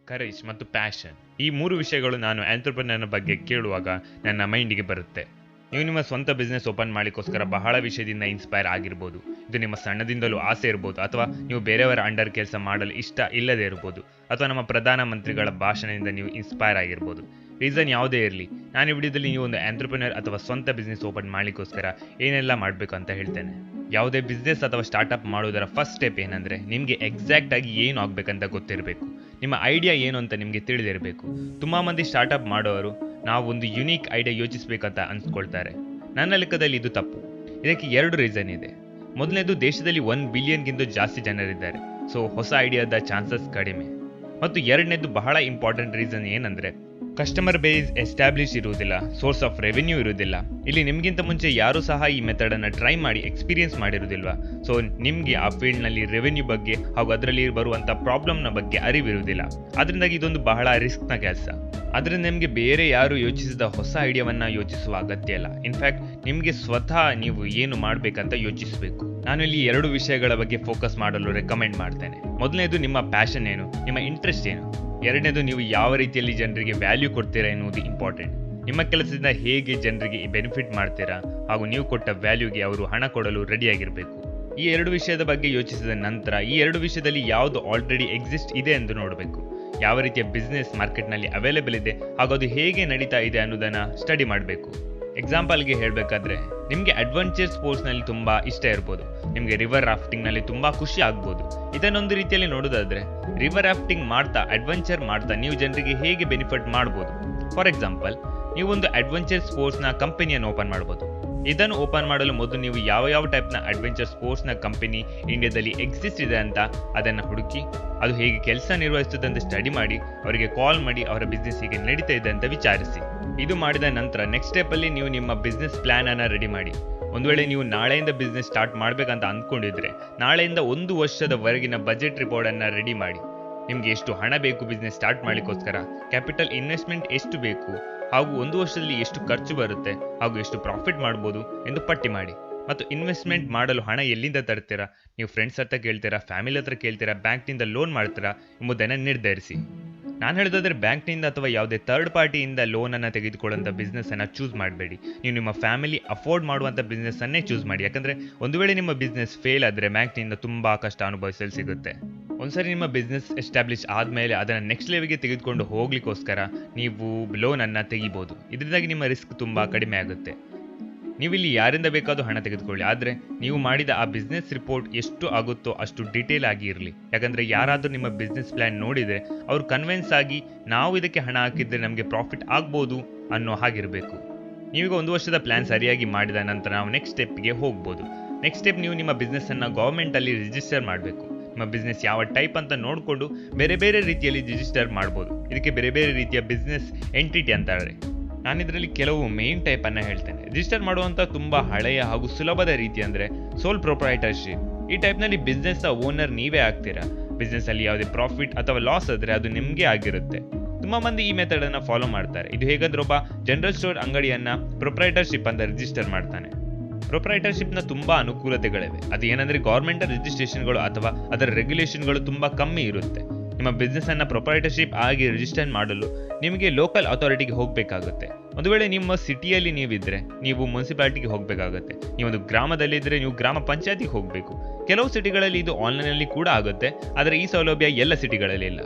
Courage ಮತ್ತು passion. ಈ 3 ವಿಷಯಗಳು ನಾನು ಆಂಟ್ರಪ್ರೆನರ್ ಬಗ್ಗೆ ಕೇಳುವಾಗ ನನ್ನ ಮೈಂಡಿಗೆ ಬರುತ್ತೆ. ನೀವು ನಿಮ್ಮ ಸ್ವಂತ ಬಿಸ್ನೆಸ್ ಓಪನ್ ಮಾಡಲಿಕ್ಕೋಸ್ಕರ ಬಹಳ ವಿಷಯದಿಂದ ಇನ್ಸ್ಪೈರ್ ಆಗಿರ್ಬೋದು. ಇದು ನಿಮ್ಮ ಸಣ್ಣದಿಂದಲೂ ಆಸೆ ಇರ್ಬೋದು, ಅಥವಾ ನೀವು ಬೇರೆಯವರ ಅಂಡರ್ ಕೆಲಸ ಮಾಡಲು ಇಷ್ಟ ಇಲ್ಲದೆ ಇರ್ಬೋದು, ಅಥವಾ ನಮ್ಮ ಪ್ರಧಾನ ಮಂತ್ರಿಗಳ ಭಾಷಣದಿಂದ ನೀವು ಇನ್ಸ್ಪೈರ್ ಆಗಿರ್ಬೋದು. ರೀಸನ್ ಯಾವುದೇ ಇರಲಿ, ನಾನು ಈ ವಿಡಿಯೋದಲ್ಲಿ ನೀವು ಒಂದು ಆಂಟ್ರಪ್ರೆನರ್ ಅಥವಾ ಸ್ವಂತ ಬಿಸ್ನೆಸ್ ಓಪನ್ ಮಾಡಲಿಕ್ಕೋಸ್ಕರ ಏನೆಲ್ಲ ಮಾಡಬೇಕು ಅಂತ ಹೇಳ್ತೇನೆ. ಯಾವುದೇ ಬಿಸ್ನೆಸ್ ಅಥವಾ ಸ್ಟಾರ್ಟಪ್ ಮಾಡೋದರ ಫಸ್ಟ್ ಸ್ಟೆಪ್ ಏನಂದರೆ ನಿಮಗೆ ಎಕ್ಸಾಕ್ಟ್ ಆಗಿ ಏನು ಆಗಬೇಕಂತ ಗೊತ್ತಿರಬೇಕು. ನಿಮ್ಮ ಐಡಿಯಾ ಏನು ಅಂತ ನಿಮಗೆ ತಿಳಿದಿರಬೇಕು. ತುಂಬ ಮಂದಿ ಸ್ಟಾರ್ಟಪ್ ಮಾಡೋರು ನಾವು ಒಂದು ಯುನೀಕ್ ಐಡಿಯಾ ಯೋಚಿಸಬೇಕಂತ ಅನ್ಸ್ಕೊಳ್ತಾರೆ. ನನ್ನ ಲೆಕ್ಕದಲ್ಲಿ ಇದು ತಪ್ಪು. ಇದಕ್ಕೆ 2 ರೀಸನ್ ಇದೆ. ಮೊದಲನೇದು, ದೇಶದಲ್ಲಿ 1 ಬಿಲಿಯನ್ಗಿಂತ ಜಾಸ್ತಿ ಜನರಿದ್ದಾರೆ, ಸೊ ಹೊಸ ಐಡಿಯಾದ ಚಾನ್ಸಸ್ ಕಡಿಮೆ. ಮತ್ತು ಎರಡನೇದು ಬಹಳ ಇಂಪಾರ್ಟೆಂಟ್ ರೀಸನ್ ಏನಂದರೆ ಕಸ್ಟಮರ್ ಬೇಸ್ ಎಸ್ಟಾಬ್ಲಿಷ್ ಇರುವುದಿಲ್ಲ, ಸೋರ್ಸ್ ಆಫ್ ರೆವೆನ್ಯೂ ಇರುವುದಿಲ್ಲ. ಇಲ್ಲಿ ನಿಮಗಿಂತ ಮುಂಚೆ ಯಾರೂ ಸಹ ಈ ಮೆಥಡನ್ನು ಟ್ರೈ ಮಾಡಿ ಎಕ್ಸ್ಪೀರಿಯನ್ಸ್ ಮಾಡಿರುವುದಿಲ್ವಾ, ಸೊ ನಿಮಗೆ ಆ ಫೀಲ್ಡ್ನಲ್ಲಿ ರೆವೆನ್ಯೂ ಬಗ್ಗೆ ಹಾಗೂ ಅದರಲ್ಲಿ ಬರುವಂಥ ಪ್ರಾಬ್ಲಮ್ನ ಬಗ್ಗೆ ಅರಿವಿರುವುದಿಲ್ಲ. ಅದರಿಂದಾಗಿ ಇದೊಂದು ಬಹಳ ರಿಸ್ಕ್ನ ಕೆಲಸ. ಆದರೆ ನಿಮಗೆ ಬೇರೆ ಯಾರು ಯೋಚಿಸಿದ ಹೊಸ ಐಡಿಯಾವನ್ನು ಯೋಚಿಸುವ ಅಗತ್ಯ ಇಲ್ಲ. ಇನ್ಫ್ಯಾಕ್ಟ್ ನಿಮಗೆ ಸ್ವತಃ ನೀವು ಏನು ಮಾಡಬೇಕಂತ ಯೋಚಿಸಬೇಕು. ನಾನು ಇಲ್ಲಿ 2 ವಿಷಯಗಳ ಬಗ್ಗೆ ಫೋಕಸ್ ಮಾಡಲು ರೆಕಮೆಂಡ್ ಮಾಡ್ತೇನೆ. ಮೊದಲನೇದು, ನಿಮ್ಮ ಪ್ಯಾಷನ್ ಏನು, ನಿಮ್ಮ ಇಂಟ್ರೆಸ್ಟ್ ಏನು. ಎರಡನೇದು, ನೀವು ಯಾವ ರೀತಿಯಲ್ಲಿ ಜನರಿಗೆ ವ್ಯಾಲ್ಯೂ ಕೊಡ್ತೀರಾ ಎನ್ನುವುದು ಇಂಪಾರ್ಟೆಂಟ್. ನಿಮ್ಮ ಕೆಲಸದಿಂದ ಹೇಗೆ ಜನರಿಗೆ ಬೆನಿಫಿಟ್ ಮಾಡ್ತೀರಾ ಹಾಗೂ ನೀವು ಕೊಟ್ಟ ವ್ಯಾಲ್ಯೂಗೆ ಅವರು ಹಣ ಕೊಡಲು ರೆಡಿಯಾಗಿರಬೇಕು. ಈ 2 ವಿಷಯದ ಬಗ್ಗೆ ಯೋಚಿಸಿದ ನಂತರ ಈ 2 ವಿಷಯದಲ್ಲಿ ಯಾವುದು ಆಲ್ರೆಡಿ ಎಕ್ಸಿಸ್ಟ್ ಇದೆ ಎಂದು ನೋಡಬೇಕು. ಯಾವ ರೀತಿಯ ಬಿಸ್ನೆಸ್ ಮಾರ್ಕೆಟ್ನಲ್ಲಿ ಅವೈಲೇಬಲ್ ಇದೆ ಹಾಗೂ ಅದು ಹೇಗೆ ನಡೀತಾ ಇದೆ ಅನ್ನೋದನ್ನು ಸ್ಟಡಿ ಮಾಡಬೇಕು. ಎಕ್ಸಾಂಪಲ್ಗೆ ಹೇಳಬೇಕಾದ್ರೆ, ನಿಮಗೆ ಅಡ್ವೆಂಚರ್ ಸ್ಪೋರ್ಟ್ಸ್ನಲ್ಲಿ ತುಂಬ ಇಷ್ಟ ಇರ್ಬೋದು, ನಿಮಗೆ ರಿವರ್ ರಾಫ್ಟಿಂಗ್ನಲ್ಲಿ ತುಂಬ ಖುಷಿ ಆಗ್ಬೋದು. ಇದನ್ನೊಂದು ರೀತಿಯಲ್ಲಿ ನೋಡೋದಾದರೆ, ರಿವರ್ ರಾಫ್ಟಿಂಗ್ ಮಾಡ್ತಾ ಅಡ್ವೆಂಚರ್ ಮಾಡ್ತಾ ನೀವು ಜನರಿಗೆ ಹೇಗೆ ಬೆನಿಫಿಟ್ ಮಾಡ್ಬೋದು. ಫಾರ್ ಎಕ್ಸಾಂಪಲ್, ನೀವು ಒಂದು ಅಡ್ವೆಂಚರ್ ಸ್ಪೋರ್ಟ್ಸ್ನ ಕಂಪನಿಯನ್ನು ಓಪನ್ ಮಾಡ್ಬೋದು. ಇದನ್ನು ಓಪನ್ ಮಾಡಲು ಮೊದಲು ನೀವು ಯಾವ ಟೈಪ್ನ ಅಡ್ವೆಂಚರ್ ಸ್ಪೋರ್ಟ್ಸ್ನ ಕಂಪನಿ ಇಂಡಿಯಾದಲ್ಲಿ ಎಕ್ಸಿಸ್ಟ್ ಇದೆ ಅಂತ ಅದನ್ನು ಹುಡುಕಿ, ಅದು ಹೇಗೆ ಕೆಲಸ ನಿರ್ವಹಿಸುತ್ತದೆ ಅಂತ ಸ್ಟಡಿ ಮಾಡಿ, ಅವರಿಗೆ ಕಾಲ್ ಮಾಡಿ ಅವರ ಬಿಸ್ನೆಸ್ ಹೇಗೆ ನಡೀತಾ ಇದೆ ಅಂತ ವಿಚಾರಿಸಿ. ಇದು ಮಾಡಿದ ನಂತರ ನೆಕ್ಸ್ಟ್ ಸ್ಟೆಪ್ಪಲ್ಲಿ ನೀವು ನಿಮ್ಮ ಬಿಸ್ನೆಸ್ ಪ್ಲಾನ್ ಅನ್ನು ರೆಡಿ ಮಾಡಿ. ಒಂದು ವೇಳೆ ನೀವು ನಾಳೆಯಿಂದ ಬಿಸ್ನೆಸ್ ಸ್ಟಾರ್ಟ್ ಮಾಡಬೇಕಂತ ಅಂದ್ಕೊಂಡಿದ್ರೆ, ನಾಳೆಯಿಂದ 1 ವರ್ಷದವರೆಗಿನ ಬಜೆಟ್ ರಿಪೋರ್ಟನ್ನು ರೆಡಿ ಮಾಡಿ. ನಿಮಗೆ ಎಷ್ಟು ಹಣ ಬೇಕು ಬಿಸ್ನೆಸ್ ಸ್ಟಾರ್ಟ್ ಮಾಡಲಿಕ್ಕೋಸ್ಕರ, ಕ್ಯಾಪಿಟಲ್ ಇನ್ವೆಸ್ಟ್ಮೆಂಟ್ ಎಷ್ಟು ಬೇಕು ಹಾಗೂ 1 ವರ್ಷದಲ್ಲಿ ಎಷ್ಟು ಖರ್ಚು ಬರುತ್ತೆ ಹಾಗೂ ಎಷ್ಟು ಪ್ರಾಫಿಟ್ ಮಾಡ್ಬೋದು ಎಂದು ಪಟ್ಟಿ ಮಾಡಿ. ಮತ್ತು ಇನ್ವೆಸ್ಟ್ಮೆಂಟ್ ಮಾಡಲು ಹಣ ಎಲ್ಲಿಂದ ತರ್ತೀರಾ, ನೀವು ಫ್ರೆಂಡ್ಸ್ ಹತ್ರ ಕೇಳ್ತೀರಾ, ಫ್ಯಾಮಿಲಿ ಹತ್ರ ಕೇಳ್ತೀರಾ, ಬ್ಯಾಂಕ್ನಿಂದ ಲೋನ್ ಮಾಡ್ತೀರಾ ಎಂಬುದನ್ನು ನಿರ್ಧರಿಸಿ. ನಾನು ಹೇಳೋದಾದ್ರೆ ಬ್ಯಾಂಕ್ನಿಂದ ಅಥವಾ ಯಾವುದೇ ಥರ್ಡ್ ಪಾರ್ಟಿಯಿಂದ ಲೋನನ್ನು ತೆಗೆದುಕೊಳ್ಳುವಂಥ ಬಿಸ್ನೆಸ್ಸನ್ನು ಚೂಸ್ ಮಾಡಬೇಡಿ. ನೀವು ನಿಮ್ಮ ಫ್ಯಾಮಿಲಿ ಅಫೋರ್ಡ್ ಮಾಡುವಂಥ ಬಿಸ್ನೆಸ್ಸನ್ನೇ ಚೂಸ್ ಮಾಡಿ. ಯಾಕಂದರೆ ಒಂದು ವೇಳೆ ನಿಮ್ಮ ಬಿಸ್ನೆಸ್ ಫೇಲ್ ಆದರೆ ಬ್ಯಾಂಕ್ನಿಂದ ತುಂಬ ಕಷ್ಟ ಅನುಭವಿಸಲು ಸಿಗುತ್ತೆ. ಒಂದ್ಸರಿ ನಿಮ್ಮ ಬಿಸ್ನೆಸ್ ಎಸ್ಟಾಬ್ಲಿಷ್ ಆದಮೇಲೆ ಅದನ್ನು ನೆಕ್ಸ್ಟ್ ಲೆವೆಲ್ಗೆ ತೆಗೆದುಕೊಂಡು ಹೋಗ್ಲಿಕ್ಕೋಸ್ಕರ ನೀವು ಲೋನನ್ನು ತೆಗಿಬೋದು. ಇದರಿಂದಾಗಿ ನಿಮ್ಮ ರಿಸ್ಕ್ ತುಂಬ ಕಡಿಮೆ ಆಗುತ್ತೆ. ನೀವು ಇಲ್ಲಿ ಯಾರಿಂದ ಬೇಕಾದರೂ ಹಣ ತೆಗೆದುಕೊಳ್ಳಿ, ಆದರೆ ನೀವು ಮಾಡಿದ ಆ ಬಿಸ್ನೆಸ್ ರಿಪೋರ್ಟ್ ಎಷ್ಟು ಆಗುತ್ತೋ ಅಷ್ಟು ಡೀಟೇಲ್ ಆಗಿ ಇರಲಿ. ಯಾಕಂದರೆ ಯಾರಾದರೂ ನಿಮ್ಮ ಬಿಸ್ನೆಸ್ ಪ್ಲ್ಯಾನ್ ನೋಡಿದರೆ ಅವರು ಕನ್ವಿನ್ಸ್ ಆಗಿ ನಾವು ಇದಕ್ಕೆ ಹಣ ಹಾಕಿದರೆ ನಮಗೆ ಪ್ರಾಫಿಟ್ ಆಗ್ಬೋದು ಅನ್ನೋ ಹಾಗಿರಬೇಕು. ನೀವೀಗ 1 ವರ್ಷದ ಪ್ಲ್ಯಾನ್ ಸರಿಯಾಗಿ ಮಾಡಿದ ನಂತರ ನಾವು ನೆಕ್ಸ್ಟ್ ಸ್ಟೆಪ್ಗೆ ಹೋಗ್ಬೋದು. ನೆಕ್ಸ್ಟ್ ಸ್ಟೆಪ್, ನೀವು ನಿಮ್ಮ ಬಿಸ್ನೆಸ್ಸನ್ನು ಗೌರ್ಮೆಂಟಲ್ಲಿ ರಿಜಿಸ್ಟರ್ ಮಾಡಬೇಕು. ನಿಮ್ಮ ಬಿಸ್ನೆಸ್ ಯಾವ ಟೈಪ್ ಅಂತ ನೋಡಿಕೊಂಡು ಬೇರೆ ಬೇರೆ ರೀತಿಯಲ್ಲಿ ರಿಜಿಸ್ಟರ್ ಮಾಡ್ಬೋದು. ಇದಕ್ಕೆ ಬೇರೆ ಬೇರೆ ರೀತಿಯ ಬಿಸ್ನೆಸ್ ಎಂಟಿಟಿ ಅಂತಾರೆ. ನಾನು ಇದರಲ್ಲಿ ಕೆಲವು ಮೇನ್ ಟೈಪನ್ನು ಹೇಳ್ತೇನೆ. ರಿಜಿಸ್ಟರ್ ಮಾಡುವಂಥ ತುಂಬ ಹಳೆಯ ಹಾಗೂ ಸುಲಭದ ರೀತಿ ಅಂದರೆ ಸೋಲ್ ಪ್ರೊಪ್ರೈಟರ್ಶಿಪ್. ಈ ಟೈಪ್ನಲ್ಲಿ ಬಿಸ್ನೆಸ್ನ ಓನರ್ ನೀವೇ ಆಗ್ತೀರಾ. ಬಿಸ್ನೆಸ್ಸಲ್ಲಿ ಯಾವುದೇ ಪ್ರಾಫಿಟ್ ಅಥವಾ ಲಾಸ್ ಆದರೆ ಅದು ನಿಮಗೆ ಆಗಿರುತ್ತೆ. ತುಂಬ ಮಂದಿ ಈ ಮೆಥಡನ್ನು ಫಾಲೋ ಮಾಡ್ತಾರೆ. ಇದು ಹೇಗಂದ್ರೆ, ಒಬ್ಬ ಜನರಲ್ ಸ್ಟೋರ್ ಅಂಗಡಿಯನ್ನು ಪ್ರೊಪ್ರೈಟರ್ಶಿಪ್ ಅಂತ ರಿಜಿಸ್ಟರ್ ಮಾಡ್ತಾನೆ. ಪ್ರೊಪ್ರೈಟರ್ಶಿಪ್ನ ತುಂಬ ಅನುಕೂಲತೆಗಳಿವೆ. ಅದು ಏನಂದರೆ ಗೌರ್ಮೆಂಟ್ ರಿಜಿಸ್ಟ್ರೇಷನ್ಗಳು ಅಥವಾ ಅದರ ರೆಗ್ಯುಲೇಷನ್ಗಳು ತುಂಬ ಕಮ್ಮಿ ಇರುತ್ತೆ. ನಿಮ್ಮ ಬಿಸ್ನೆಸ್ಸನ್ನು ಪ್ರೊಪ್ರೈಟರ್ಶಿಪ್ ಆಗಿ ರಿಜಿಸ್ಟರ್ ಮಾಡಲು ನಿಮಗೆ ಲೋಕಲ್ ಅಥಾರಿಟಿಗೆ ಹೋಗಬೇಕಾಗುತ್ತೆ. ಒಂದು ವೇಳೆ ನಿಮ್ಮ ಸಿಟಿಯಲ್ಲಿ ನೀವಿದ್ದರೆ ನೀವು ಮುನ್ಸಿಪಾಲಿಟಿಗೆ ಹೋಗಬೇಕಾಗುತ್ತೆ. ನೀವೊಂದು ಗ್ರಾಮದಲ್ಲಿದ್ದರೆ ನೀವು ಗ್ರಾಮ ಪಂಚಾಯತಿಗೆ ಹೋಗಬೇಕು. ಕೆಲವು ಸಿಟಿಗಳಲ್ಲಿ ಇದು ಆನ್ಲೈನಲ್ಲಿ ಕೂಡ ಆಗುತ್ತೆ, ಆದರೆ ಈ ಸೌಲಭ್ಯ ಎಲ್ಲ ಸಿಟಿಗಳಲ್ಲಿ ಇಲ್ಲ.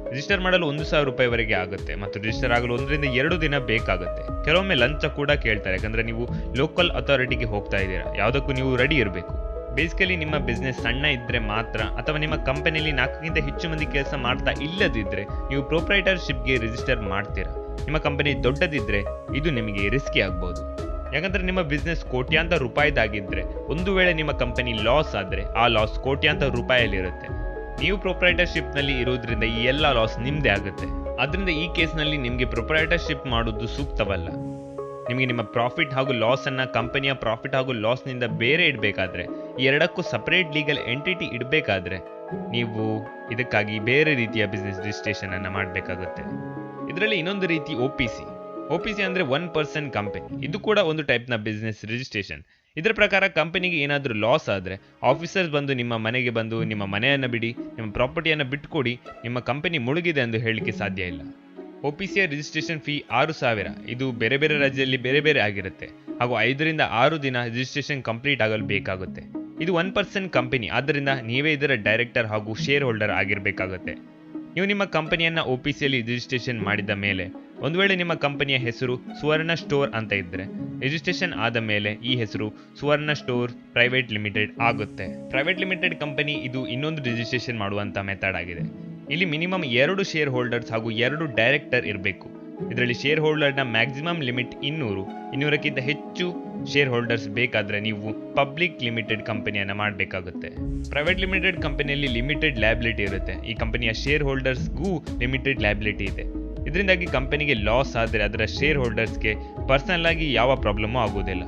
ರಿಜಿಸ್ಟರ್ ಮಾಡಲು 1,000 ರೂಪಾಯಿವರೆಗೆ ಆಗುತ್ತೆ ಮತ್ತು ರಿಜಿಸ್ಟರ್ ಆಗಲು 1 ರಿಂದ 2 ದಿನ ಬೇಕಾಗುತ್ತೆ. ಕೆಲವೊಮ್ಮೆ ಲಂಚ ಕೂಡ ಕೇಳ್ತಾರೆ, ಯಾಕಂದರೆ ನೀವು ಲೋಕಲ್ ಅಥಾರಿಟಿಗೆ ಹೋಗ್ತಾ ಇದ್ದೀರಾ. ಯಾವುದಕ್ಕೂ ನೀವು ರೆಡಿ ಇರಬೇಕು. ಬೇಸಿಕಲಿ ನಿಮ್ಮ ಬಿಸ್ನೆಸ್ ಸಣ್ಣ ಇದ್ದರೆ ಮಾತ್ರ, ಅಥವಾ ನಿಮ್ಮ ಕಂಪನಿಯಲ್ಲಿ 4ಕ್ಕಿಂತ ಹೆಚ್ಚು ಮಂದಿ ಕೆಲಸ ಮಾಡ್ತಾ ಇಲ್ಲದಿದ್ದರೆ ನೀವು ಪ್ರೊಪ್ರೈಟರ್ಶಿಪ್ಗೆ ರಿಜಿಸ್ಟರ್ ಮಾಡ್ತೀರಾ. ನಿಮ್ಮ ಕಂಪನಿ ದೊಡ್ಡದಿದ್ದರೆ ಇದು ನಿಮಗೆ ರಿಸ್ಕಿ ಆಗ್ಬೋದು. ಯಾಕಂದರೆ ನಿಮ್ಮ ಬಿಸ್ನೆಸ್ ಕೋಟ್ಯಾಂತರ ರೂಪಾಯಿದಾಗಿದ್ದರೆ ಒಂದು ವೇಳೆ ನಿಮ್ಮ ಕಂಪನಿ ಲಾಸ್ ಆದರೆ ಆ ಲಾಸ್ ಕೋಟ್ಯಾಂತರ ರೂಪಾಯಲ್ಲಿರುತ್ತೆ. ನೀವು ಪ್ರೊಪ್ರೈಟರ್ಶಿಪ್ನಲ್ಲಿ ಇರೋದ್ರಿಂದ ಈ ಎಲ್ಲ ಲಾಸ್ ನಿಮ್ಮದೇ ಆಗುತ್ತೆ. ಅದರಿಂದ ಈ ಕೇಸ್ನಲ್ಲಿ ನಿಮಗೆ ಪ್ರೊಪ್ರೈಟರ್ಶಿಪ್ ಮಾಡೋದು ಸೂಕ್ತವಲ್ಲ. ನಿಮಗೆ ನಿಮ್ಮ ಪ್ರಾಫಿಟ್ ಹಾಗೂ ಲಾಸನ್ನು ಕಂಪನಿಯ ಪ್ರಾಫಿಟ್ ಹಾಗೂ ಲಾಸ್ನಿಂದ ಬೇರೆ ಇಡಬೇಕಾದ್ರೆ, ಈ ಎರಡಕ್ಕೂ ಸಪರೇಟ್ ಲೀಗಲ್ ಎಂಟಿಟಿ ಇಡಬೇಕಾದ್ರೆ ನೀವು ಇದಕ್ಕಾಗಿ ಬೇರೆ ರೀತಿಯ ಬಿಸ್ನೆಸ್ ರಿಜಿಸ್ಟ್ರೇಷನ್ ಅನ್ನು ಮಾಡಬೇಕಾಗುತ್ತೆ. ಇದರಲ್ಲಿ ಇನ್ನೊಂದು ರೀತಿ OPC ಅಂದರೆ 1 ಪರ್ಸನ್ ಕಂಪನಿ. ಇದು ಕೂಡ ಒಂದು ಟೈಪ್ನ ಬಿಸ್ನೆಸ್ ರಿಜಿಸ್ಟ್ರೇಷನ್. ಇದರ ಪ್ರಕಾರ ಕಂಪನಿಗೆ ಏನಾದರೂ ಲಾಸ್ ಆದರೆ ಆಫೀಸರ್ಸ್ ಬಂದು ನಿಮ್ಮ ಮನೆಗೆ ಬಂದು ನಿಮ್ಮ ಮನೆಯನ್ನು ಬಿಡಿ, ನಿಮ್ಮ ಪ್ರಾಪರ್ಟಿಯನ್ನು ಬಿಟ್ಟುಕೊಡಿ, ನಿಮ್ಮ ಕಂಪನಿ ಮುಳುಗಿದೆ ಎಂದು ಹೇಳಲಿಕ್ಕೆ ಸಾಧ್ಯ ಇಲ್ಲ. OPCಯ ರಿಜಿಸ್ಟ್ರೇಷನ್ ಫೀ 6,000. ಇದು ಬೇರೆ ಬೇರೆ ರಾಜ್ಯದಲ್ಲಿ ಬೇರೆ ಬೇರೆ ಆಗಿರುತ್ತೆ ಹಾಗೂ 5 ರಿಂದ 6 ದಿನ ರಿಜಿಸ್ಟ್ರೇಷನ್ ಕಂಪ್ಲೀಟ್ ಆಗಲು ಬೇಕಾಗುತ್ತೆ. ಇದು 1% ಕಂಪನಿ, ಆದ್ದರಿಂದ ನೀವೇ ಇದರ ಡೈರೆಕ್ಟರ್ ಹಾಗೂ ಶೇರ್ ಹೋಲ್ಡರ್ ಆಗಿರಬೇಕಾಗುತ್ತೆ. ನೀವು ನಿಮ್ಮ ಕಂಪನಿಯನ್ನು OPCಯಲ್ಲಿ ರಿಜಿಸ್ಟ್ರೇಷನ್ ಮಾಡಿದ ಮೇಲೆ ಒಂದು ವೇಳೆ ನಿಮ್ಮ ಕಂಪನಿಯ ಹೆಸರು ಸುವರ್ಣ ಸ್ಟೋರ್ ಅಂತ ಇದ್ದರೆ ರಿಜಿಸ್ಟ್ರೇಷನ್ ಆದ ಮೇಲೆ ಈ ಹೆಸರು ಸುವರ್ಣ ಸ್ಟೋರ್ ಪ್ರೈವೇಟ್ ಲಿಮಿಟೆಡ್ ಆಗುತ್ತೆ. ಪ್ರೈವೇಟ್ ಲಿಮಿಟೆಡ್ ಕಂಪನಿ ಇದು ಇನ್ನೊಂದು ರಿಜಿಸ್ಟ್ರೇಷನ್ ಮಾಡುವಂಥ ಮೆಥಡ್ ಆಗಿದೆ. ಇಲ್ಲಿ ಮಿನಿಮಮ್ 2 ಶೇರ್ ಹೋಲ್ಡರ್ಸ್ ಹಾಗೂ 2 ಡೈರೆಕ್ಟರ್ ಇರಬೇಕು. ಇದರಲ್ಲಿ ಶೇರ್ ಹೋಲ್ಡರ್ನ ಮ್ಯಾಕ್ಸಿಮಮ್ ಲಿಮಿಟ್ 200ಕ್ಕಿಂತ ಹೆಚ್ಚು ಶೇರ್ ಹೋಲ್ಡರ್ಸ್ ಬೇಕಾದರೆ ನೀವು ಪಬ್ಲಿಕ್ ಲಿಮಿಟೆಡ್ ಕಂಪನಿಯನ್ನು ಮಾಡಬೇಕಾಗುತ್ತೆ. ಪ್ರೈವೇಟ್ ಲಿಮಿಟೆಡ್ ಕಂಪನಿಯಲ್ಲಿ ಲಿಮಿಟೆಡ್ ಲಯಬಿಲಿಟಿ ಇರುತ್ತೆ. ಈ ಕಂಪನಿಯ ಶೇರ್ ಹೋಲ್ಡರ್ಸ್ಗೂ ಲಿಮಿಟೆಡ್ ಲಯಬಿಲಿಟಿ ಇದೆ. ಇದರಿಂದಾಗಿ ಕಂಪನಿಗೆ ಲಾಸ್ ಆದರೆ ಅದರ ಶೇರ್ ಹೋಲ್ಡರ್ಸ್ಗೆ ಪರ್ಸನಲ್ ಆಗಿ ಯಾವ ಪ್ರಾಬ್ಲಮ್ಮೂ ಆಗುವುದಿಲ್ಲ.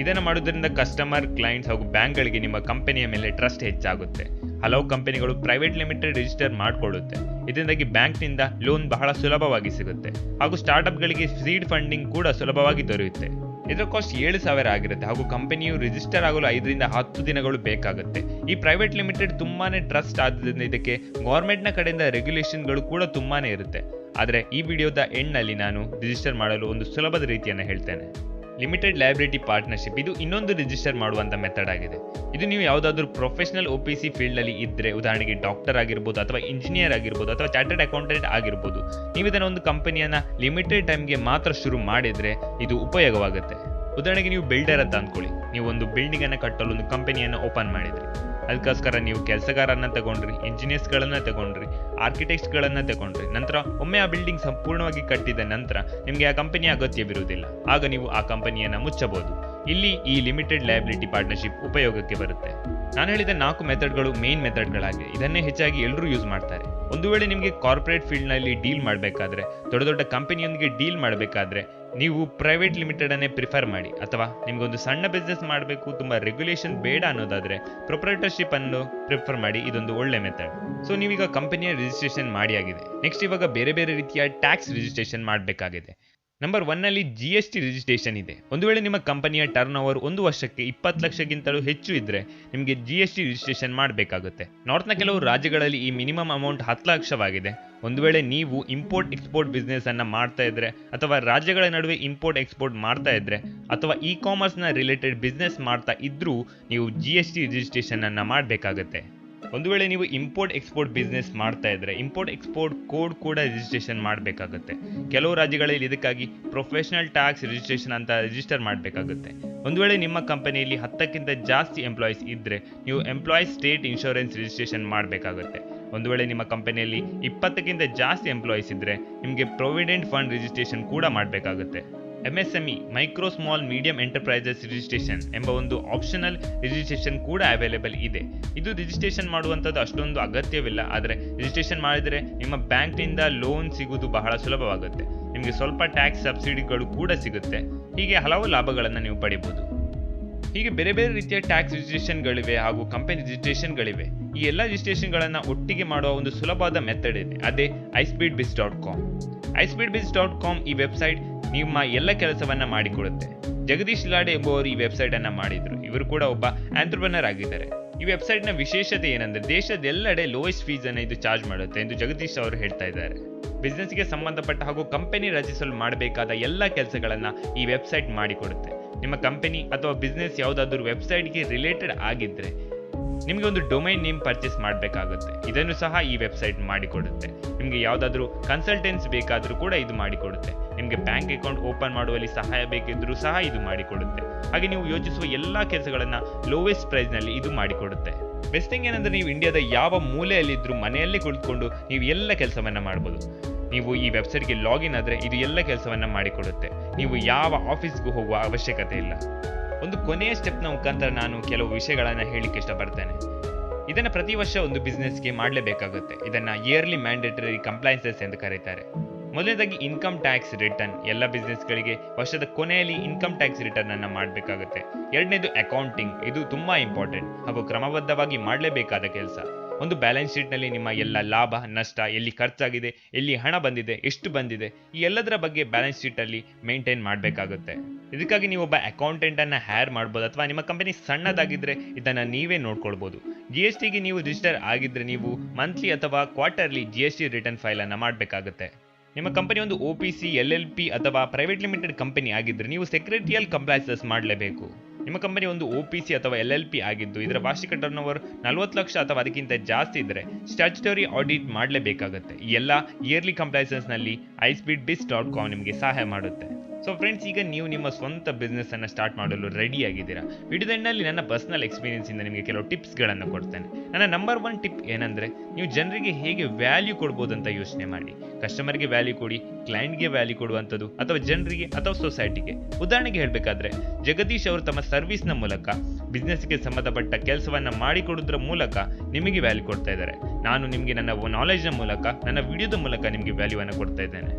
ಇದನ್ನು ಮಾಡೋದ್ರಿಂದ ಕಸ್ಟಮರ್, ಕ್ಲೈಂಟ್ಸ್ ಹಾಗೂ ಬ್ಯಾಂಕ್ಗಳಿಗೆ ನಿಮ್ಮ ಕಂಪನಿಯ ಮೇಲೆ ಟ್ರಸ್ಟ್ ಹೆಚ್ಚಾಗುತ್ತೆ. ಹಲವು ಕಂಪನಿಗಳು ಪ್ರೈವೇಟ್ ಲಿಮಿಟೆಡ್ ರಿಜಿಸ್ಟರ್ ಮಾಡಿಕೊಳ್ಳುತ್ತೆ. ಇದರಿಂದಾಗಿ ಬ್ಯಾಂಕ್ನಿಂದ ಲೋನ್ ಬಹಳ ಸುಲಭವಾಗಿ ಸಿಗುತ್ತೆ ಹಾಗೂ ಸ್ಟಾರ್ಟ್ಅಪ್ಗಳಿಗೆ ಸೀಡ್ ಫಂಡಿಂಗ್ ಕೂಡ ಸುಲಭವಾಗಿ ದೊರೆಯುತ್ತೆ. ಇದರ ಕಾಸ್ಟ್ 7,000 ಆಗಿರುತ್ತೆ ಹಾಗೂ ಕಂಪನಿಯು ರಿಜಿಸ್ಟರ್ ಆಗಲು 5 ರಿಂದ 10 ದಿನಗಳು ಬೇಕಾಗುತ್ತೆ. ಈ ಪ್ರೈವೇಟ್ ಲಿಮಿಟೆಡ್ ತುಂಬಾನೇ ಟ್ರಸ್ಟ್ ಆದ್ರಿಂದ ಇದಕ್ಕೆ ಗೌರ್ಮೆಂಟ್ನ ಕಡೆಯಿಂದ ರೆಗ್ಯುಲೇಷನ್ಗಳು ಕೂಡ ತುಂಬಾನೇ ಇರುತ್ತೆ. ಆದರೆ ಈ ವಿಡಿಯೋದ ಎಂಡ್ನಲ್ಲಿ ನಾನು ರಿಜಿಸ್ಟರ್ ಮಾಡಲು ಒಂದು ಸುಲಭದ ರೀತಿಯನ್ನು ಹೇಳ್ತೇನೆ. ಲಿಮಿಟೆಡ್ ಲಯಬಿಲಿಟಿ ಪಾರ್ಟ್ನರ್ಶಿಪ್ ಇದು ಇನ್ನೊಂದು ರಿಜಿಸ್ಟರ್ ಮಾಡುವಂಥ ಮೆಥಡ್ ಆಗಿದೆ. ಇದು ನೀವು ಯಾವುದಾದ್ರೂ ಪ್ರೊಫೆಷನಲ್ OPC ಫೀಲ್ಡಲ್ಲಿ ಇದ್ದರೆ, ಉದಾಹರಣೆಗೆ ಡಾಕ್ಟರ್ ಆಗಿರ್ಬೋದು ಅಥವಾ ಇಂಜಿನಿಯರ್ ಆಗಿರ್ಬೋದು ಅಥವಾ ಚಾರ್ಟರ್ಡ್ ಅಕೌಂಟೆಂಟ್ ಆಗಿರ್ಬೋದು, ನೀವು ಇದನ್ನು ಒಂದು ಕಂಪನಿಯನ್ನು ಲಿಮಿಟೆಡ್ ಟೈಮ್ಗೆ ಮಾತ್ರ ಶುರು ಮಾಡಿದರೆ ಇದು ಉಪಯೋಗವಾಗುತ್ತೆ. ಉದಾಹರಣೆಗೆ ನೀವು ಬಿಲ್ಡರ್ ಅಂತ ಅಂದ್ಕೊಳ್ಳಿ. ನೀವು ಒಂದು ಬಿಲ್ಡಿಂಗನ್ನು ಕಟ್ಟಲು ಒಂದು ಕಂಪನಿಯನ್ನು ಓಪನ್ ಮಾಡಿದ್ರಿ. ಅದಕ್ಕೋಸ್ಕರ ನೀವು ಕೆಲಸಗಾರರನ್ನ ತಗೊಂಡ್ರಿ, ಇಂಜಿನಿಯರ್ಸ್ಗಳನ್ನು ತಗೊಂಡ್ರಿ, ಆರ್ಕಿಟೆಕ್ಟ್ಸ್ಗಳನ್ನು ತಗೊಂಡ್ರಿ. ನಂತರ ಒಮ್ಮೆ ಆ ಬಿಲ್ಡಿಂಗ್ ಸಂಪೂರ್ಣವಾಗಿ ಕಟ್ಟಿದ ನಂತರ ನಿಮಗೆ ಆ ಕಂಪನಿಯ ಅಗತ್ಯವಿರುವುದಿಲ್ಲ. ಆಗ ನೀವು ಆ ಕಂಪನಿಯನ್ನು ಮುಚ್ಚಬಹುದು. ಇಲ್ಲಿ ಈ ಲಿಮಿಟೆಡ್ ಲಯಬಿಲಿಟಿ ಪಾರ್ಟ್ನರ್ಶಿಪ್ ಉಪಯೋಗಕ್ಕೆ ಬರುತ್ತೆ. ನಾನು ಹೇಳಿದ 4 ಮೆಥಡ್ಗಳು ಮೇನ್ ಮೆಥಡ್ಗಳಾಗಿವೆ. ಇದನ್ನೇ ಹೆಚ್ಚಾಗಿ ಎಲ್ಲರೂ ಯೂಸ್ ಮಾಡ್ತಾರೆ. ಒಂದು ವೇಳೆ ನಿಮಗೆ ಕಾರ್ಪೊರೇಟ್ ಫೀಲ್ಡ್ನಲ್ಲಿ ಡೀಲ್ ಮಾಡಬೇಕಾದ್ರೆ, ದೊಡ್ಡ ದೊಡ್ಡ ಕಂಪನಿಯೊಂದಿಗೆ ಡೀಲ್ ಮಾಡಬೇಕಾದ್ರೆ ನೀವು ಪ್ರೈವೇಟ್ ಲಿಮಿಟೆಡ್ ಅನ್ನೇ ಪ್ರಿಫರ್ ಮಾಡಿ. ಅಥವಾ ನಿಮಗೊಂದು ಸಣ್ಣ ಬಿಸ್ನೆಸ್ ಮಾಡಬೇಕು, ತುಂಬ ರೆಗ್ಯುಲೇಷನ್ ಬೇಡ ಅನ್ನೋದಾದರೆ ಪ್ರೊಪ್ರೈಟರ್ಶಿಪ್ ಅನ್ನು ಪ್ರಿಫರ್ ಮಾಡಿ. ಇದೊಂದು ಒಳ್ಳೆ ಮೆಥಡ್. ಸೊ ನೀವೀಗ ಕಂಪನಿಯ ರಿಜಿಸ್ಟ್ರೇಷನ್ ಮಾಡಿ ಆಗಿದೆ. ನೆಕ್ಸ್ಟ್ ಇವಾಗ ಬೇರೆ ಬೇರೆ ರೀತಿಯ ಟ್ಯಾಕ್ಸ್ ರಿಜಿಸ್ಟ್ರೇಷನ್ ಮಾಡಬೇಕಾಗಿದೆ. ನಂಬರ್ 1ನಲ್ಲಿ GST ರಿಜಿಸ್ಟ್ರೇಷನ್ ಇದೆ. ಒಂದು ವೇಳೆ ನಿಮ್ಮ ಕಂಪನಿಯ ಟರ್ನ್ ಓವರ್ 1 ವರ್ಷಕ್ಕೆ 20 ಲಕ್ಷಕ್ಕಿಂತಲೂ ಹೆಚ್ಚು ಇದ್ದರೆ ನಿಮಗೆ GST ರಿಜಿಸ್ಟ್ರೇಷನ್ ಮಾಡಬೇಕಾಗುತ್ತೆ. ನಾರ್ತ್ನ ಕೆಲವು ರಾಜ್ಯಗಳಲ್ಲಿ ಈ ಮಿನಿಮಮ್ ಅಮೌಂಟ್ 10 ಲಕ್ಷವಾಗಿದೆ. ಒಂದು ವೇಳೆ ನೀವು ಇಂಪೋರ್ಟ್ ಎಕ್ಸ್ಪೋರ್ಟ್ ಬಿಸ್ನೆಸ್ ಅನ್ನು ಮಾಡ್ತಾ ಇದ್ರೆ, ಅಥವಾ ರಾಜ್ಯಗಳ ನಡುವೆ ಇಂಪೋರ್ಟ್ ಎಕ್ಸ್ಪೋರ್ಟ್ ಮಾಡ್ತಾ ಇದ್ರೆ, ಅಥವಾ ಕಾಮರ್ಸ್ನ ರಿಲೇಟೆಡ್ ಬಿಸ್ನೆಸ್ ಮಾಡ್ತಾ ಇದ್ರೂ ನೀವು GST ರಿಜಿಸ್ಟ್ರೇಷನ್ ಅನ್ನು ಮಾಡಬೇಕಾಗುತ್ತೆ. ಒಂದು ವೇಳೆ ನೀವು ಇಂಪೋರ್ಟ್ ಎಕ್ಸ್ಪೋರ್ಟ್ ಬಿಸ್ನೆಸ್ ಮಾಡ್ತಾ ಇದ್ರೆ ಇಂಪೋರ್ಟ್ ಎಕ್ಸ್ಪೋರ್ಟ್ ಕೋಡ್ ಕೂಡ ರಿಜಿಸ್ಟ್ರೇಷನ್ ಮಾಡಬೇಕಾಗುತ್ತೆ. ಕೆಲವು ರಾಜ್ಯಗಳಲ್ಲಿ ಇದಕ್ಕಾಗಿ ಪ್ರೊಫೆಷನಲ್ ಟ್ಯಾಕ್ಸ್ ರಿಜಿಸ್ಟ್ರೇಷನ್ ಅಂತ ರಿಜಿಸ್ಟರ್ ಮಾಡಬೇಕಾಗುತ್ತೆ. ಒಂದು ವೇಳೆ ನಿಮ್ಮ ಕಂಪನಿಯಲ್ಲಿ 10ಕ್ಕಿಂತ ಜಾಸ್ತಿ ಎಂಪ್ಲಾಯೀಸ್ ಇದ್ದರೆ ನೀವು ಎಂಪ್ಲಾಯೀಸ್ ಸ್ಟೇಟ್ ಇನ್ಶೂರೆನ್ಸ್ ರಿಜಿಸ್ಟ್ರೇಷನ್ ಮಾಡಬೇಕಾಗುತ್ತೆ. ಒಂದು ವೇಳೆ ನಿಮ್ಮ ಕಂಪನಿಯಲ್ಲಿ 20ಕ್ಕಿಂತ ಜಾಸ್ತಿ ಎಂಪ್ಲಾಯೀಸ್ ಇದ್ದರೆ ನಿಮಗೆ ಪ್ರೊವಿಡೆಂಟ್ ಫಂಡ್ ರಿಜಿಸ್ಟ್ರೇಷನ್ ಕೂಡ ಮಾಡಬೇಕಾಗುತ್ತೆ. MSME micro small medium enterprises registration ಎಂಬ ಒಂದು ಆಪ್ಷನಲ್ ರಿಜಿಸ್ಟ್ರೇಷನ್ ಕೂಡ ಅವೈಲೇಬಲ್ ಇದೆ. ಇದು ರಿಜಿಸ್ಟ್ರೇಷನ್ ಮಾಡುವಂಥದ್ದು ಅಷ್ಟೊಂದು ಅಗತ್ಯವಿಲ್ಲ, ಆದರೆ ರಿಜಿಸ್ಟ್ರೇಷನ್ ಮಾಡಿದರೆ ನಿಮ್ಮ ಬ್ಯಾಂಕ್ನಿಂದ ಲೋನ್ ಸಿಗುವುದು ಬಹಳ ಸುಲಭವಾಗುತ್ತೆ. ನಿಮಗೆ ಸ್ವಲ್ಪ ಟ್ಯಾಕ್ಸ್ ಸಬ್ಸಿಡಿಗಳು ಕೂಡ ಸಿಗುತ್ತೆ. ಹೀಗೆ ಹಲವು ಲಾಭಗಳನ್ನು ನೀವು ಪಡಿಬಹುದು. ಹೀಗೆ ಬೇರೆ ಬೇರೆ ರೀತಿಯ ಟ್ಯಾಕ್ಸ್ ರಿಜಿಸ್ಟ್ರೇಷನ್ಗಳಿವೆ ಹಾಗೂ ಕಂಪನಿ ರಿಜಿಸ್ಟ್ರೇಷನ್ಗಳಿವೆ. ಈ ಎಲ್ಲ ರಿಜಿಸ್ಟ್ರೇಷನ್ಗಳನ್ನು ಒಟ್ಟಿಗೆ ಮಾಡುವ ಒಂದು ಸುಲಭವಾದ ಮೆಥಡ್ ಇದೆ, ಅದೇ iSpeedBiz.com. iSpeedBiz.com ಈ ವೆಬ್ಸೈಟ್ ನಿಮ್ಮ ಎಲ್ಲ ಕೆಲಸವನ್ನ ಮಾಡಿಕೊಡುತ್ತೆ. ಜಗದೀಶ್ ಲಾಡೆ ಎಂಬುವರು ಈ ವೆಬ್ಸೈಟ್ ಅನ್ನ ಮಾಡಿದ್ರು. ಇವರು ಕೂಡ ಒಬ್ಬ ಆಂಟ್ರಪ್ರನರ್ ಆಗಿದ್ದಾರೆ. ಈ ವೆಬ್ಸೈಟ್ ನ ವಿಶೇಷತೆ ಏನಂದ್ರೆ ದೇಶದೆಲ್ಲೆಡೆ ಲೋಯೆಸ್ಟ್ ಫೀಸ್ ಅನ್ನು ಇದು ಚಾರ್ಜ್ ಮಾಡುತ್ತೆ ಎಂದು ಜಗದೀಶ್ ಅವರು ಹೇಳ್ತಾ ಇದ್ದಾರೆ. ಬಿಸ್ನೆಸ್ಗೆ ಸಂಬಂಧಪಟ್ಟ ಹಾಗೂ ಕಂಪನಿ ರಚಿಸಲು ಮಾಡಬೇಕಾದ ಎಲ್ಲ ಕೆಲಸಗಳನ್ನ ಈ ವೆಬ್ಸೈಟ್ ಮಾಡಿಕೊಡುತ್ತೆ. ನಿಮ್ಮ ಕಂಪನಿ ಅಥವಾ ಬಿಸ್ನೆಸ್ ಯಾವುದಾದ್ರೂ ವೆಬ್ಸೈಟ್ಗೆ ರಿಲೇಟೆಡ್ ಆಗಿದ್ರೆ ನಿಮಗೆ ಒಂದು ಡೊಮೈನ್ ನೇಮ್ ಪರ್ಚೇಸ್ ಮಾಡಬೇಕಾಗುತ್ತೆ. ಇದನ್ನು ಸಹ ಈ ವೆಬ್ಸೈಟ್ ಮಾಡಿಕೊಡುತ್ತೆ. ನಿಮಗೆ ಯಾವುದಾದ್ರೂ ಕನ್ಸಲ್ಟೆನ್ಸ್ ಬೇಕಾದರೂ ಕೂಡ ಇದು ಮಾಡಿಕೊಡುತ್ತೆ. ನಿಮಗೆ ಬ್ಯಾಂಕ್ ಅಕೌಂಟ್ ಓಪನ್ ಮಾಡುವಲ್ಲಿ ಸಹಾಯ ಬೇಕಿದ್ರೂ ಸಹ ಇದು ಮಾಡಿಕೊಡುತ್ತೆ. ಹಾಗೆ ನೀವು ಯೋಚಿಸುವ ಎಲ್ಲ ಕೆಲಸಗಳನ್ನು ಲೋವೆಸ್ಟ್ ಪ್ರೈಸ್ನಲ್ಲಿ ಇದು ಮಾಡಿಕೊಡುತ್ತೆ. ಬೆಸ್ಟ್ ಥಿಂಗ್ ಏನಂದ್ರೆ ನೀವು ಇಂಡಿಯಾದ ಯಾವ ಮೂಲೆಯಲ್ಲಿದ್ದರೂ ಮನೆಯಲ್ಲೇ ಕುಳಿತುಕೊಂಡು ನೀವು ಎಲ್ಲ ಕೆಲಸವನ್ನ ಮಾಡ್ಬೋದು. ನೀವು ಈ ವೆಬ್ಸೈಟ್ಗೆ ಲಾಗಿನ್ ಆದರೆ ಇದು ಎಲ್ಲ ಕೆಲಸವನ್ನ ಮಾಡಿಕೊಡುತ್ತೆ. ನೀವು ಯಾವ ಆಫೀಸ್ಗೂ ಹೋಗುವ ಅವಶ್ಯಕತೆ ಇಲ್ಲ. ಒಂದು ಕೊನೆಯ ಸ್ಟೆಪ್ನ ಮುಖಾಂತರ ನಾನು ಕೆಲವು ವಿಷಯಗಳನ್ನು ಹೇಳಲಿಕ್ಕೆ ಇಷ್ಟಪಡ್ತೇನೆ. ಇದನ್ನು ಪ್ರತಿ ವರ್ಷ ಒಂದು ಬಿಸ್ನೆಸ್ಗೆ ಮಾಡಲೇಬೇಕಾಗುತ್ತೆ. ಇದನ್ನು ಇಯರ್ಲಿ ಮ್ಯಾಂಡೇಟರಿ ಕಂಪ್ಲೈನ್ಸಸ್ ಎಂದು ಕರೀತಾರೆ. ಮೊದಲನೇದಾಗಿ ಇನ್ಕಮ್ ಟ್ಯಾಕ್ಸ್ ರಿಟರ್ನ್. ಎಲ್ಲ ಬಿಸ್ನೆಸ್ಗಳಿಗೆ ವರ್ಷದ ಕೊನೆಯಲ್ಲಿ ಇನ್ಕಮ್ ಟ್ಯಾಕ್ಸ್ ರಿಟರ್ನ್ ಅನ್ನು ಮಾಡಬೇಕಾಗುತ್ತೆ. ಎರಡನೇದು ಅಕೌಂಟಿಂಗ್. ಇದು ತುಂಬಾ ಇಂಪಾರ್ಟೆಂಟ್ ಹಾಗೂ ಕ್ರಮಬದ್ಧವಾಗಿ ಮಾಡಲೇಬೇಕಾದ ಕೆಲಸ. ಒಂದು ಬ್ಯಾಲೆನ್ಸ್ ಶೀಟ್ನಲ್ಲಿ ನಿಮ್ಮ ಎಲ್ಲ ಲಾಭ ನಷ್ಟ, ಎಲ್ಲಿ ಖರ್ಚಾಗಿದೆ, ಎಲ್ಲಿ ಹಣ ಬಂದಿದೆ, ಎಷ್ಟು ಬಂದಿದೆ, ಈ ಎಲ್ಲದರ ಬಗ್ಗೆ ಬ್ಯಾಲೆನ್ಸ್ ಶೀಟಲ್ಲಿ ಮೇಂಟೈನ್ ಮಾಡಬೇಕಾಗುತ್ತೆ. ಇದಕ್ಕಾಗಿ ನೀವು ಒಬ್ಬ ಅಕೌಂಟೆಂಟನ್ನು ಹೈರ್ ಮಾಡ್ಬೋದು, ಅಥವಾ ನಿಮ್ಮ ಕಂಪನಿ ಸಣ್ಣದಾಗಿದ್ದರೆ ಇದನ್ನು ನೀವೇ ನೋಡ್ಕೊಳ್ಬೋದು. GST ಗೆ ನೀವು ರಿಜಿಸ್ಟರ್ ಆಗಿದ್ದರೆ ನೀವು ಮಂತ್ಲಿ ಅಥವಾ ಕ್ವಾರ್ಟರ್ಲಿ GST ರಿಟರ್ನ್ ಫೈಲನ್ನು ಮಾಡಬೇಕಾಗುತ್ತೆ. ನಿಮ್ಮ ಕಂಪನಿ ಒಂದು OPC, LLP ಅಥವಾ ಪ್ರೈವೇಟ್ ಲಿಮಿಟೆಡ್ ಕಂಪನಿ ಆಗಿದ್ದರೆ ನೀವು ಸೆಕ್ರೆಟರಿಯಲ್ ಕಂಪ್ಲೈನ್ಸಸ್ ಮಾಡಲೇಬೇಕು. ನಿಮ್ಮ ಕಂಪನಿ ಒಂದು OPC ಅಥವಾ LLP ಆಗಿದ್ದು ಇದರ ವಾರ್ಷಿಕ ಟರ್ನ್ ಓವರ್ 40 ಲಕ್ಷ ಅಥವಾ ಅದಕ್ಕಿಂತ ಜಾಸ್ತಿ ಇದ್ದರೆ ಸ್ಟ್ಯಾಚ್ಯುಟರಿ ಆಡಿಟ್ ಮಾಡಲೇಬೇಕಾಗುತ್ತೆ. ಈ ಎಲ್ಲ ಇಯರ್ಲಿ ಕಂಪ್ಲೈನ್ಸಸ್ನಲ್ಲಿ iSpeedBiz.com ನಿಮಗೆ ಸಹಾಯ ಮಾಡುತ್ತೆ. ಸೊ ಫ್ರೆಂಡ್ಸ್, ಈಗ ನೀವು ನಿಮ್ಮ ಸ್ವಂತ ಬಿಸ್ನೆಸ್ ಅನ್ನು ಸ್ಟಾರ್ಟ್ ಮಾಡಲು ರೆಡಿ ಆಗಿದ್ದೀರಾ. ವಿಡಿಯೋದ ಎಂಡ್ನಲ್ಲಿ ನನ್ನ ಪರ್ಸನಲ್ ಎಕ್ಸ್ಪೀರಿಯನ್ಸ್ ಇಂದ ನಿಮಗೆ ಕೆಲವು ಟಿಪ್ಸ್ಗಳನ್ನು ಕೊಡ್ತೇನೆ. ನನ್ನ ನಂಬರ್ 1 ಟಿಪ್ ಏನಂದ್ರೆ, ನೀವು ಜನರಿಗೆ ಹೇಗೆ ವ್ಯಾಲ್ಯೂ ಕೊಡ್ಬೋದು ಅಂತ ಯೋಚನೆ ಮಾಡಿ. ಕಸ್ಟಮರ್ಗೆ ವ್ಯಾಲ್ಯೂ ಕೊಡಿ, ಕ್ಲೈಂಟ್ಗೆ ವ್ಯಾಲ್ಯೂ ಕೊಡುವಂಥದ್ದು, ಅಥವಾ ಜನರಿಗೆ ಅಥವಾ ಸೊಸೈಟಿಗೆ. ಉದಾಹರಣೆಗೆ ಹೇಳಬೇಕಾದ್ರೆ, ಜಗದೀಶ್ ಅವರು ತಮ್ಮ ಸರ್ವಿಸ್ನ ಮೂಲಕ ಬಿಸ್ನೆಸ್ಗೆ ಸಂಬಂಧಪಟ್ಟ ಕೆಲಸವನ್ನ ಮಾಡಿಕೊಡೋದ್ರ ಮೂಲಕ ನಿಮಗೆ ವ್ಯಾಲ್ಯೂ ಕೊಡ್ತಾ ಇದ್ದಾರೆ. ನಾನು ನಿಮಗೆ ನನ್ನ ನಾಲೆಜ್ನ ಮೂಲಕ, ನನ್ನ ವಿಡಿಯೋದ ಮೂಲಕ ನಿಮಗೆ ವ್ಯಾಲ್ಯೂವನ್ನು ಕೊಡ್ತಾ ಇದ್ದೇನೆ.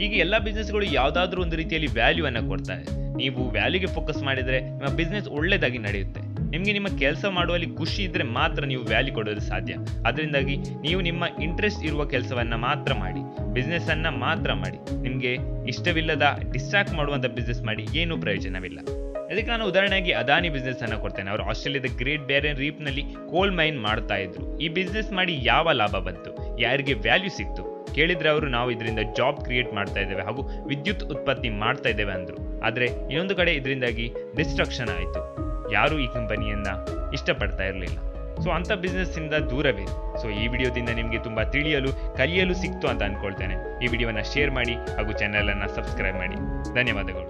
ಈಗ ಎಲ್ಲ ಬಿಸ್ನೆಸ್ಗಳು ಯಾವುದಾದ್ರೂ ಒಂದು ರೀತಿಯಲ್ಲಿ ವ್ಯಾಲ್ಯೂ ಅನ್ನು ಕೊಡ್ತಾರೆ. ನೀವು ವ್ಯಾಲ್ಯೂಗೆ ಫೋಕಸ್ ಮಾಡಿದರೆ ನಿಮ್ಮ ಬಿಸ್ನೆಸ್ ಒಳ್ಳೆಯದಾಗಿ ನಡೆಯುತ್ತೆ. ನಿಮಗೆ ನಿಮ್ಮ ಕೆಲಸ ಮಾಡುವಲ್ಲಿ ಖುಷಿ ಇದ್ದರೆ ಮಾತ್ರ ನೀವು ವ್ಯಾಲ್ಯೂ ಕೊಡೋದು ಸಾಧ್ಯ. ಅದರಿಂದಾಗಿ ನೀವು ನಿಮ್ಮ ಇಂಟ್ರೆಸ್ಟ್ ಇರುವ ಕೆಲಸವನ್ನು ಮಾತ್ರ ಮಾಡಿ, ಬಿಸ್ನೆಸ್ ಅನ್ನ ಮಾತ್ರ ಮಾಡಿ. ನಿಮಗೆ ಇಷ್ಟವಿಲ್ಲದ ಡಿಸ್ಟ್ರಾಕ್ಟ್ ಮಾಡುವಂಥ ಬಿಸ್ನೆಸ್ ಮಾಡಿ ಏನೂ ಪ್ರಯೋಜನವಿಲ್ಲ. ಅದಕ್ಕೆ ನಾನು ಉದಾಹರಣೆಯಾಗಿ ಅದಾನಿ ಬಿಸ್ನೆಸ್ ಅನ್ನು ಕೊಡ್ತೇನೆ. ಅವರು ಆಸ್ಟ್ರೇಲಿಯಾದ ಗ್ರೇಟ್ ಬ್ಯಾರಿಯರ್ ರೀಫ್ನಲ್ಲಿ ಕೋಲ್ ಮೈನ್ ಮಾಡ್ತಾ ಇದ್ರು. ಈ ಬಿಸ್ನೆಸ್ ಮಾಡಿ ಯಾವ ಲಾಭ ಬಂತು, ಯಾರಿಗೆ ವ್ಯಾಲ್ಯೂ ಸಿಕ್ತು ಕೇಳಿದ್ರೆ ಅವರು, ನಾವು ಇದರಿಂದ ಜಾಬ್ ಕ್ರಿಯೇಟ್ ಮಾಡ್ತಾ ಇದ್ದೇವೆ ಹಾಗೂ ವಿದ್ಯುತ್ ಉತ್ಪತ್ತಿ ಮಾಡ್ತಾ ಇದ್ದೇವೆ ಅಂದರು. ಆದರೆ ಇನ್ನೊಂದು ಕಡೆ ಇದರಿಂದಾಗಿ ಡಿಸ್ಟ್ರಕ್ಷನ್ ಆಯಿತು. ಯಾರೂ ಈ ಕಂಪನಿಯನ್ನ ಇಷ್ಟಪಡ್ತಾ ಇರಲಿಲ್ಲ. ಸೊ ಅಂಥ ಬಿಸ್ನೆಸ್ ಇಂದ ದೂರವೇ. ಸೊ ಈ ವಿಡಿಯೋದಿಂದ ನಿಮಗೆ ತುಂಬ ತಿಳಿಯಲು, ಕಲಿಯಲು ಸಿಕ್ತು ಅಂತ ಅನ್ಕೊಳ್ತೇನೆ. ಈ ವಿಡಿಯೋನ ಶೇರ್ ಮಾಡಿ ಹಾಗೂ ಚಾನೆಲ್ ಅನ್ನು ಸಬ್ಸ್ಕ್ರೈಬ್ ಮಾಡಿ. ಧನ್ಯವಾದಗಳು.